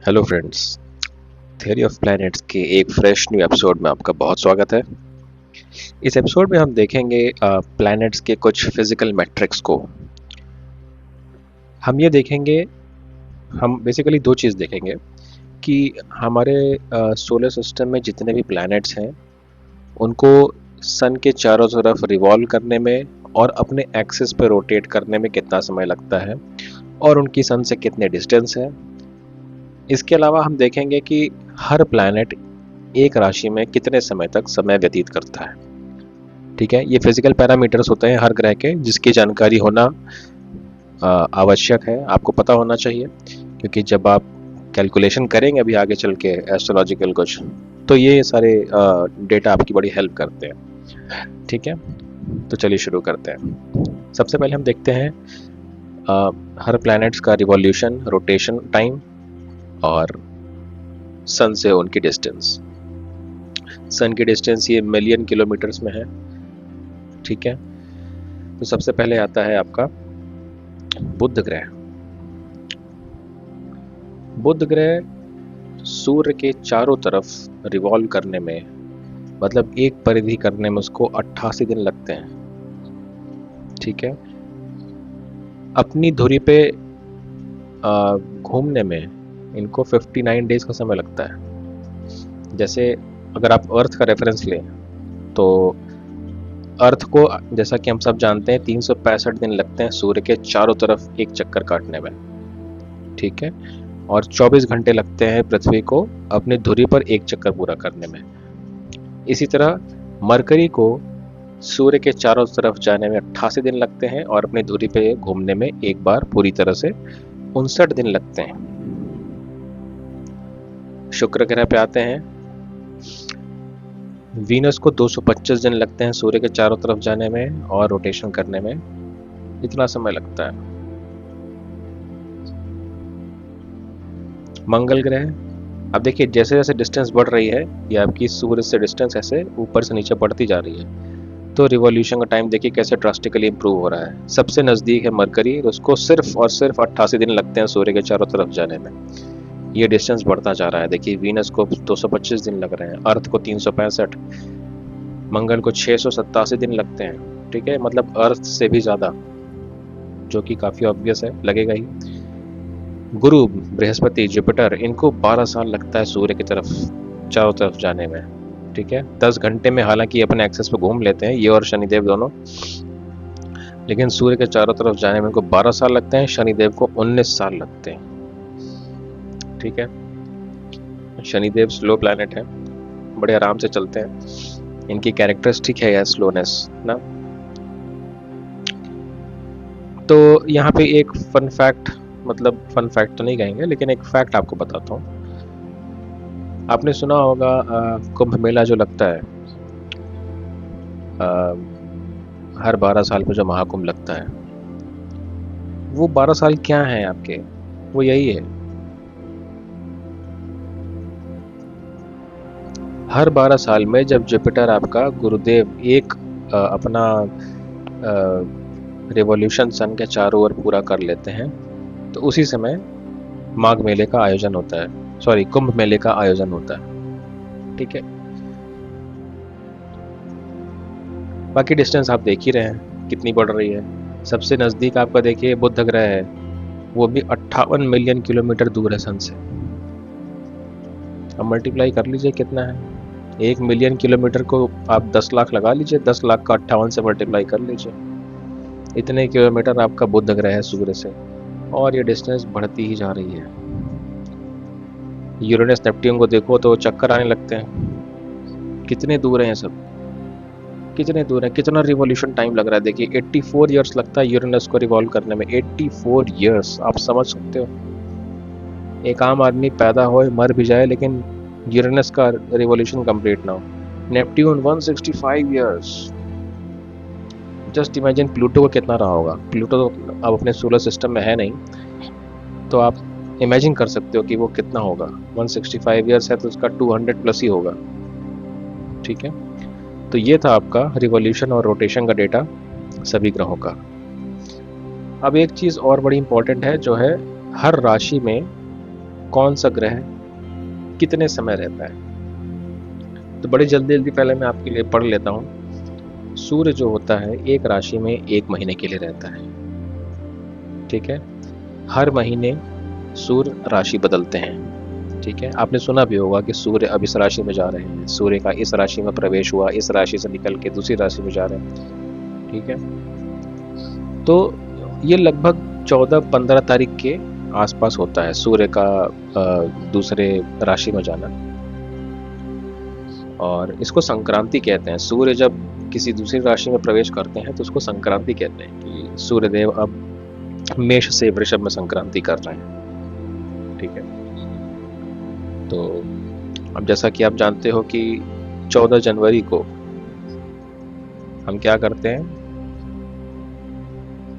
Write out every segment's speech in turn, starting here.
Hello friends, theory of planets के एक fresh new episode में आपका बहुत स्वागत है। इस एपिसोड में हम देखेंगे प्लैनेट्स के कुछ फिजिकल मैट्रिक्स को। हम ये देखेंगे, हम बेसिकली दो चीज़ देखेंगे कि हमारे सोलर सिस्टम में जितने भी प्लैनेट्स हैं उनको सन के चारों तरफ रिवॉल्व करने में और अपने एक्सिस पे रोटेट करने में कितना समय लगता है और उनकी सन से कितने डिस्टेंस है। इसके अलावा हम देखेंगे कि हर प्लैनेट एक राशि में कितने समय तक समय व्यतीत करता है। ठीक है, ये फिजिकल पैरामीटर्स होते हैं हर ग्रह के, जिसकी जानकारी होना आवश्यक है, आपको पता होना चाहिए, क्योंकि जब आप कैलकुलेशन करेंगे अभी आगे चल के एस्ट्रोलॉजिकल कुछ, तो ये सारे डेटा आपकी बड़ी हेल्प करते हैं। ठीक है, तो चलिए शुरू करते हैं। सबसे पहले हम देखते हैं हर प्लैनेट्स का रिवॉल्यूशन, रोटेशन टाइम और सन से उनकी डिस्टेंस। सन की डिस्टेंस ये मिलियन किलोमीटर्स में है। ठीक है, तो सबसे पहले आता है आपका बुध ग्रह। बुध ग्रह सूर्य के चारों तरफ रिवॉल्व करने में, मतलब एक परिधि करने में उसको 88 दिन लगते हैं। ठीक है, अपनी धुरी पे घूमने में इनको 59 डेज का समय लगता है। जैसे अगर आप अर्थ का रेफरेंस लें तो अर्थ को, जैसा कि हम सब जानते हैं, 365 दिन लगते हैं सूर्य के चारों तरफ एक चक्कर काटने में। ठीक है, और 24 घंटे लगते हैं पृथ्वी को अपनी धुरी पर एक चक्कर पूरा करने में। इसी तरह मरकरी को सूर्य के चारों तरफ जाने में 88 दिन लगते हैं और अपनी धुरी पे घूमने में एक बार पूरी तरह से 59 दिन लगते हैं। शुक्र ग्रह पे आते हैं। वीनस को 225 दिन लगते हैं सूर्य के चारों तरफ जाने में और रोटेशन करने में, इतना समय लगता है। मंगल ग्रह, अब देखिए जैसे जैसे डिस्टेंस बढ़ रही है, ये आपकी सूर्य से डिस्टेंस ऐसे ऊपर से नीचे बढ़ती जा रही है, तो रिवॉल्यूशन का टाइम देखिए कैसे ड्रास्टिकली इंप्रूव हो रहा है। सबसे नज़दीक है मरकरी, उसको सिर्फ और सिर्फ 88 दिन लगते हैं सूर्य के चारों तरफ जाने में। ये डिस्टेंस बढ़ता जा रहा है। देखिए वीनस को 225 दिन लग रहे हैं, अर्थ को 365, मंगल को 687 दिन लगते हैं। ठीक है, मतलब अर्थ से भी ज़्यादा, जो कि काफ़ी ऑब्वियस है, लगेगा ही। गुरु, बृहस्पति, जुपिटर, इनको 12 साल लगता है सूर्य की तरफ चारों तरफ जाने में। ठीक है, 10 घंटे में हालांकि अपने एक्सेस पे घूम लेते हैं ये और शनिदेव दोनों, लेकिन सूर्य के चारों तरफ जाने में इनको 12 साल लगते हैं, शनिदेव को 19 साल लगते हैं। ठीक है, शनिदेव स्लो प्लैनेट है, बड़े आराम से चलते हैं, इनकी कैरेक्टरिस्टिक है यह स्लोनेस ना। तो यहाँ पे एक फन फैक्ट, मतलब फन फैक्ट तो नहीं कहेंगे लेकिन एक फैक्ट आपको बताता हूँ। आपने सुना होगा कुंभ मेला जो लगता है, हर 12 साल पे जो महाकुंभ लगता है, वो 12 साल क्या है आपके, वो यही है। हर 12 साल में जब जुपिटर आपका गुरुदेव एक अपना रिवॉल्यूशन सन के चारों ओर पूरा कर लेते हैं, तो उसी समय माघ मेले का आयोजन होता है, सॉरी कुंभ मेले का आयोजन होता है। ठीक है, बाकी डिस्टेंस आप देख ही रहे हैं कितनी बढ़ रही है। सबसे नज़दीक आपका देखिए बुध ग्रह है, वो भी 58 मिलियन किलोमीटर दूर है सन से। अब मल्टीप्लाई कर लीजिए कितना है, 1 मिलियन किलोमीटर को आप 10 लाख लगा लीजिए, 10 लाख का 58 से मल्टीप्लाई कर लीजिए, इतने किलोमीटर आपका बुध ग्रह है सूर्य से, और ये डिस्टेंस बढ़ती ही जा रही है। यूरेनस नेपट्यून को देखो तो चक्कर आने लगते हैं, कितने दूर हैं ये सब, कितने दूर है, कितना रिवॉल्यूशन टाइम लग रहा है। देखिए 84 ईयर्स लगता है यूरेनस को रिवॉल्व करने में, 84 ईयर्स, आप समझ सकते हो। एक आम आदमी पैदा हो मर भी जाए लेकिन यूरेनस का रिवॉल्यूशन कंप्लीट ना हो। Neptune 165 years. Just imagine Pluto को कितना रहा होगा। प्लूटो तो अब अपने सोलर सिस्टम में है नहीं, तो आप इमेजिन कर सकते हो कि वो कितना होगा। 165 ईयर्स है तो उसका 200 प्लस ही होगा। ठीक है, तो ये था आपका रिवॉल्यूशन और रोटेशन का डेटा सभी ग्रहों का। अब एक चीज़ और बड़ी इंपॉर्टेंट है, जो है हर राशि में कौन सा ग्रह कितने समय रहता है। तो बड़ी जल्दी जल्दी पहले मैं आपके लिए पढ़ लेता हूँ। सूर्य जो होता है एक राशि में 1 महीने के लिए रहता है। ठीक है, हर महीने सूर्य राशि बदलते हैं। ठीक है, आपने सुना भी होगा कि सूर्य अब इस राशि में जा रहे हैं, सूर्य का इस राशि में प्रवेश हुआ, इस राशि से निकल के दूसरी राशि में जा रहे हैं। ठीक है, तो ये लगभग 14-15 तारीख के आसपास होता है सूर्य का दूसरे राशि में जाना। और इसको संक्रांति कहते हैं। सूर्य जब किसी दूसरी राशि में प्रवेश करते हैं तो उसको संक्रांति कहते हैं कि सूर्यदेव अब मेष से वृषभ में संक्रांति कर रहे हैं। ठीक है, तो अब जैसा कि आप जानते हो कि 14 जनवरी को हम क्या करते हैं,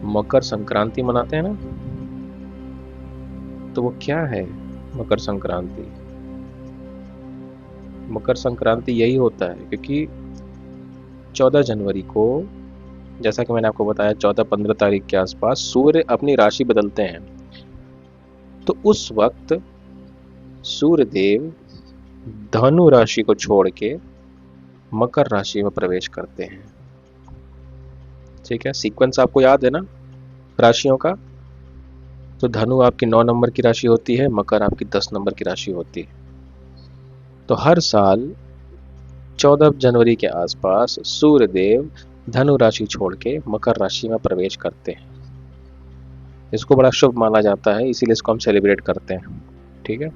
मकर संक्रांति मनाते हैं ना। तो वो क्या है मकर संक्रांति? मकर संक्रांति यही होता है क्योंकि 14 जनवरी को, जैसा कि मैंने आपको बताया, 14-15 तारीख के आसपास सूर्य अपनी राशि बदलते हैं। तो उस वक्त सूर्यदेव धनु राशि को छोड़ के मकर राशि में प्रवेश करते हैं। ठीक है, सीक्वेंस आपको याद है ना राशियों का। तो धनु आपकी 9 नंबर की राशि होती है, मकर आपकी 10 नंबर की राशि होती है। तो हर साल 14 जनवरी के आसपास सूर्यदेव धनु राशि छोड़ के मकर राशि में प्रवेश करते हैं। इसको बड़ा शुभ माना जाता है, इसीलिए इसको हम सेलिब्रेट करते हैं। ठीक है,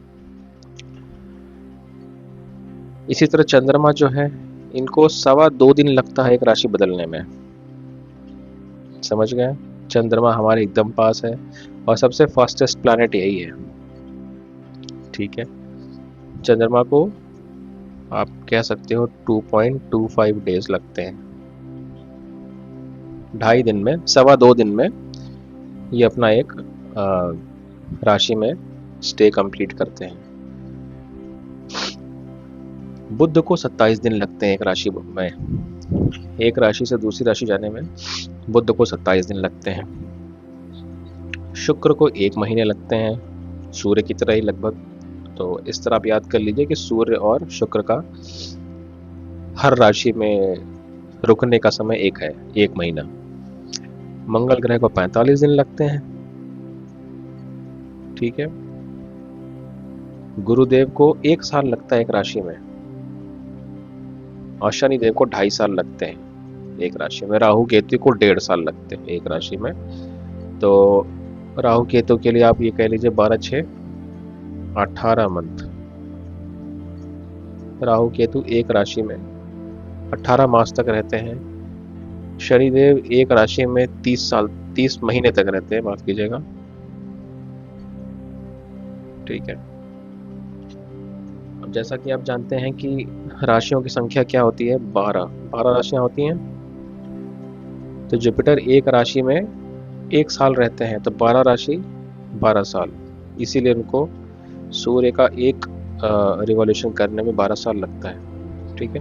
इसी तरह चंद्रमा जो है, इनको 2.25 दिन लगता है एक राशि बदलने में। समझ गए? चंद्रमा हमारे एकदम पास है और सबसे फास्टेस्ट प्लैनेट यही है। ठीक है, चंद्रमा को आप कह सकते हो 2.25 डेज लगते हैं। 2.5 दिन में, 2.25 दिन में ये अपना एक राशि में स्टे कंप्लीट करते हैं। बुध को 27 दिन लगते हैं एक राशि में, एक राशि से दूसरी राशि जाने में बुध को 27 दिन लगते हैं। शुक्र को 1 महीने लगते हैं, सूर्य की तरह ही लगभग। तो इस तरह आप याद कर लीजिए कि सूर्य और शुक्र का हर राशि में रुकने का समय एक है, 1 महीना। मंगल ग्रह को 45 दिन लगते हैं। ठीक है, गुरुदेव को 1 साल लगता है एक राशि में, और शनिदेव को 2.5 साल लगते हैं एक राशि में। राहु केतु को 1.5 साल लगते हैं एक राशि में। तो राहु केतु के लिए आप ये कह लीजिए 12-6-18 मंथ। राहु केतु एक राशि में 18 मास तक रहते हैं। शनिदेव एक राशि में 30 महीने तक रहते हैं, माफ कीजिएगा। ठीक है, अब जैसा कि आप जानते हैं कि राशियों की संख्या क्या होती है, 12 राशियां होती हैं। तो जुपिटर एक राशि में 1 साल रहते हैं, तो 12 राशि 12 साल, इसीलिए उनको सूर्य का एक रिवॉल्यूशन करने में 12 साल लगता है। ठीक है,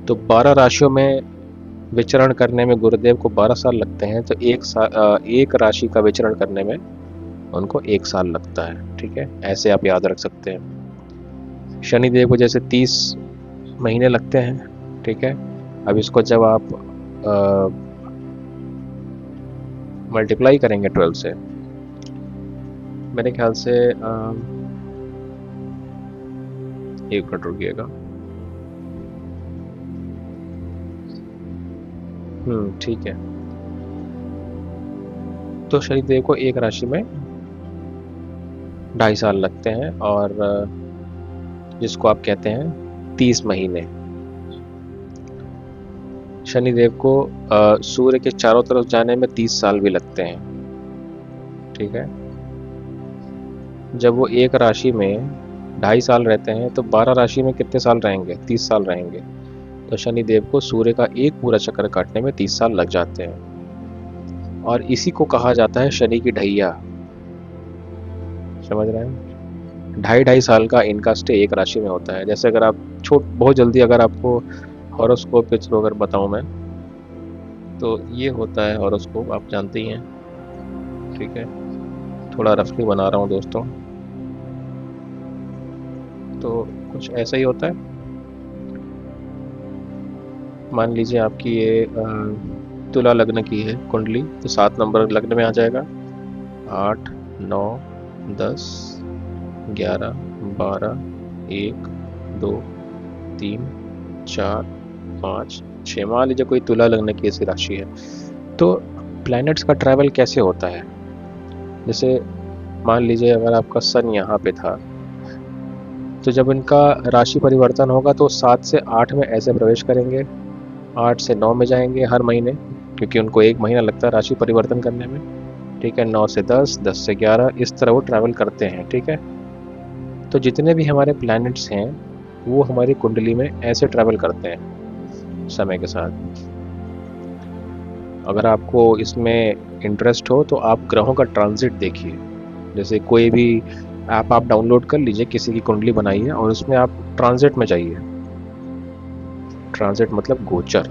तो 12 राशियों में विचरण करने में गुरुदेव को 12 साल लगते हैं, तो एक राशि का विचरण करने में उनको 1 साल लगता है। ठीक है, ऐसे आप याद रख सकते हैं। शनिदेव को जैसे 30 महीने लगते हैं। ठीक है, अब इसको जब आप मल्टीप्लाई करेंगे 12 से, मेरे ख्याल से एक मिनट रुकिएगा। ठीक है, तो शनिदेव को एक राशि में 2.5 साल लगते हैं, और जिसको आप कहते हैं 30 महीने। शनिदेव को सूर्य के चारों तरफ जाने में 30 साल भी लगते हैं। ठीक है, जब वो एक राशि में 2.5 साल रहते हैं तो 12 राशि में कितने साल रहेंगे, 30 साल रहेंगे। तो शनिदेव को सूर्य का एक पूरा चक्कर काटने में 30 साल लग जाते हैं, और इसी को कहा जाता है शनि की ढैया। समझ रहे हैं? 2.5 साल का इनका स्टे एक राशि में होता है। जैसे अगर आप बहुत जल्दी अगर आपको हॉरोस्कोप के थ्रू अगर बताऊं मैं, तो ये होता है हॉरोस्कोप, आप जानते ही हैं। ठीक है, थोड़ा रफली बना रहा हूँ दोस्तों। तो कुछ ऐसा ही होता है। मान लीजिए आपकी ये तुला लग्न की है कुंडली, तो 7 नंबर लग्न में आ जाएगा। 8, 9, 10, 11, 12, 1, 2, 3, 4, 5, 6। मान लीजिए कोई तुला लग्न की ऐसी राशि है, तो प्लैनेट्स का ट्रैवल कैसे होता है? जैसे मान लीजिए अगर आपका सन यहाँ पे था, तो जब इनका राशि परिवर्तन होगा तो 7 से 8 में ऐसे प्रवेश करेंगे, 8 से 9 में जाएंगे हर महीने, क्योंकि उनको 1 महीना लगता है राशि परिवर्तन करने में। ठीक है, 9 से 10, 10 से 11, इस तरह वो ट्रैवल करते हैं। ठीक है, तो जितने भी हमारे प्लैनेट्स हैं वो हमारी कुंडली में ऐसे ट्रैवल करते हैं समय के साथ। अगर आपको इसमें इंटरेस्ट हो तो आप ग्रहों का ट्रांजिट देखिए। जैसे कोई भी ऐप आप डाउनलोड कर लीजिए, किसी की कुंडली बनाइए और उसमें आप ट्रांजिट में जाइए। ट्रांजिट मतलब गोचर।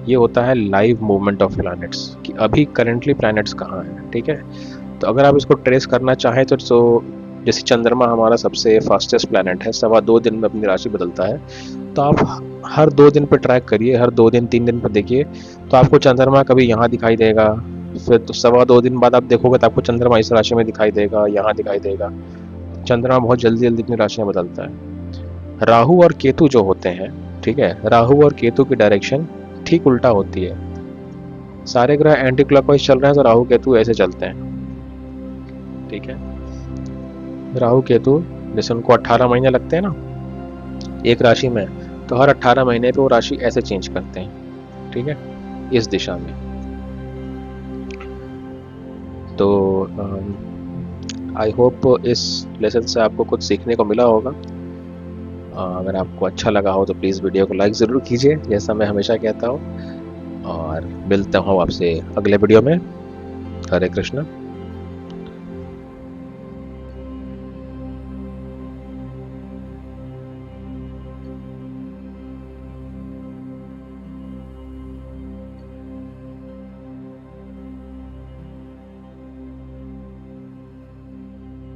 ये होता है लाइव मूवमेंट ऑफ प्लैनेट्स कि अभी करंटली प्लैनेट्स कहाँ हैं। ठीक है, तो अगर आप इसको ट्रेस करना चाहें तो जैसे चंद्रमा हमारा सबसे फास्टेस्ट प्लैनेट है, 2.25 दिन में अपनी राशि बदलता है। तो आप हर 2 दिन पे ट्रैक करिए, हर 2 दिन 3 दिन पे देखिए, तो आपको चंद्रमा कभी यहाँ दिखाई देगा, फिर तो 2.25 दिन बाद आप देखोगे तो आपको चंद्रमा इस राशि में दिखाई देगा, यहाँ दिखाई देगा। चंद्रमा बहुत जल्दी जल्दी अपनी राशियाँ बदलता है। राहु और केतु जो होते हैं, ठीक है, राहु और केतु की डायरेक्शन ठीक उल्टा होती है। सारे ग्रह एंटी क्लॉकवाइज चल रहे हैं तो राहु केतु ऐसे चलते हैं। ठीक है, राहु केतु जैसे उनको 18 महीने लगते हैं ना एक राशि में, तो हर 18 महीने पे वो राशि ऐसे चेंज करते हैं। ठीक है, इस दिशा में। तो आई होप इस लेसन से आपको कुछ सीखने को मिला होगा। अगर आपको अच्छा लगा हो तो प्लीज़ वीडियो को लाइक ज़रूर कीजिए, जैसा मैं हमेशा कहता हूँ। और मिलता हूँ आपसे अगले वीडियो में। हरे कृष्ण।